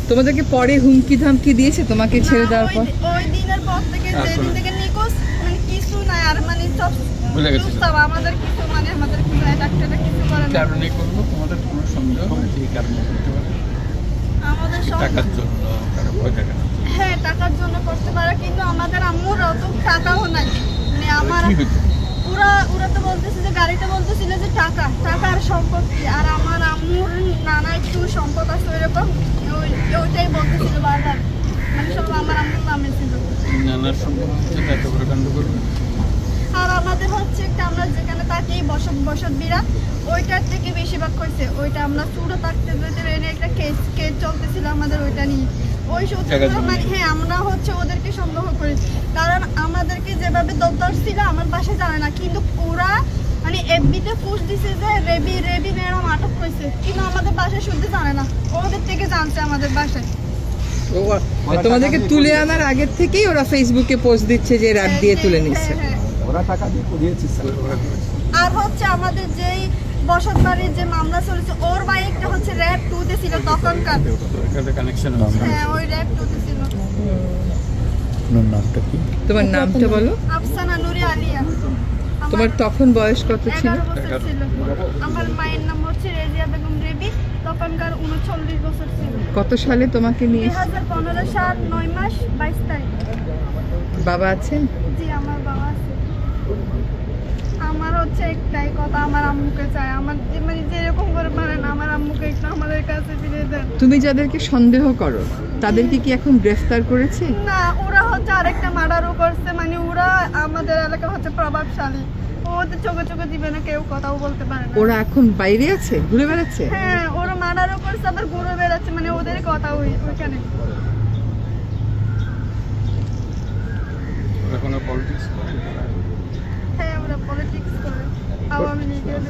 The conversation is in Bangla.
তোমাদেরকে পরে হুমকি ধামকি দিয়েছে তোমাকে ছেড়ে দেওয়ার পর? ওই দিনের পর থেকে যেদিন থেকে নিখোঁজ মানে কিছু নাই আর মানে সব ভুলে গেছে আমাদের কিছু মানে আমাদের কিছু ডাক্তাররা কিছু করে না কারণে করলো তোমাদের কোনো সন্দেহ এই কারণে করতে পারে আমাদের সব টাকার জন্য কারো ভয় টাকা হ্যাঁ টাকার জন্য করতে পারে কিন্তু আমাদের আম্মুর অত টাকাও নাই মানে আমার ওরা তো বলতেছে যে গাড়িতে বলতেছিল যে টাকার সম্পত্তি আর আমার আম্মুর নানা একটু সম্পদ আছে ওইরকম ওইটাই বলতেছিল বারবার মানে সব আমার আম্মুর নামে ছিল নানার সম্পদ এত বড় কাণ্ড করবে আর আমাদের হচ্ছে একটা আমরা যেখানে থাকি বসত বিরা ওইটার থেকে বেশিরভাগ হয়েছে ওইটা আমরা চুড়ো থাকতে একটা কেস চলতেছিল আমাদের ওইটা নিয়ে ওই সূত্রগুলো মানে হ্যাঁ আমরা হচ্ছে ওদেরকে সন্দেহ করি কারণ আমাদেরকে যেভাবে দরদার ছিল আমার বাসায় জানে না কিন্তু ওরা মানে এফবিতে পোস্ট দিছে যে রেবি ম্যাডাম আটক হয়েছে কিন্তু আমাদের বাসায় শুনতে জানে না ওদের থেকে জানছে আমাদের বাসায় তোমাদেরকে তুলে আনার আগের থেকেই ওরা ফেসবুকে পোস্ট দিচ্ছে যে র্যাব দিয়ে তুলে নিচ্ছে ওরা টাকা দিয়ে দিয়েছে আর হচ্ছে আমাদের যেই বসত বাড়ির যে মামলা চলেছে ওর বাইকটা হচ্ছে র্যাব 2 তে ছিল তখনকার কানেকশন হ্যাঁ ওই র্যাব 2 তে ছিল নামটা কি তোমার নামটা বলো আফসানা নুরি আলিয়া তোমার তখন বয়স কত ছিল আমার মায়ের নাম হচ্ছে রেজিয়া বেগম রেবি তখনকার 39 বছর ছিল কত সালে তোমাকে নিয়ে 2015 সাল 9 মাস 22 তারিখ বাবা আছেন জি আমার বাবা আছে আমার হচ্ছে একটাই কথা আমার আম্মুকে চাই আমার মানে যেরকম করে পারেন আমার আম্মুকে একটু আমাদের কাছে ফিরিয়ে দেন তুমি যাদেরকে সন্দেহ করো তাদেরকে কি এখন গ্রেফতার করেছে না ওরা হচ্ছে আরেকটা মার্ডারও করছে মানে ওরা আমাদের এলাকা হচ্ছে প্রভাবশালী ওদের চোখে দিবে না কেউ কথাও বলতে পারে না ওরা এখন বাইরে আছে ঘুরে বেড়াচ্ছে হ্যাঁ ওরা মার্ডারও করছে আবার ঘুরে বেড়াচ্ছে মানে ওদের কথা ওইখানে কোনো পলিটিক্স করে হ্যাঁ ওরা পলিটিক্স করে আওয়ামী লীগের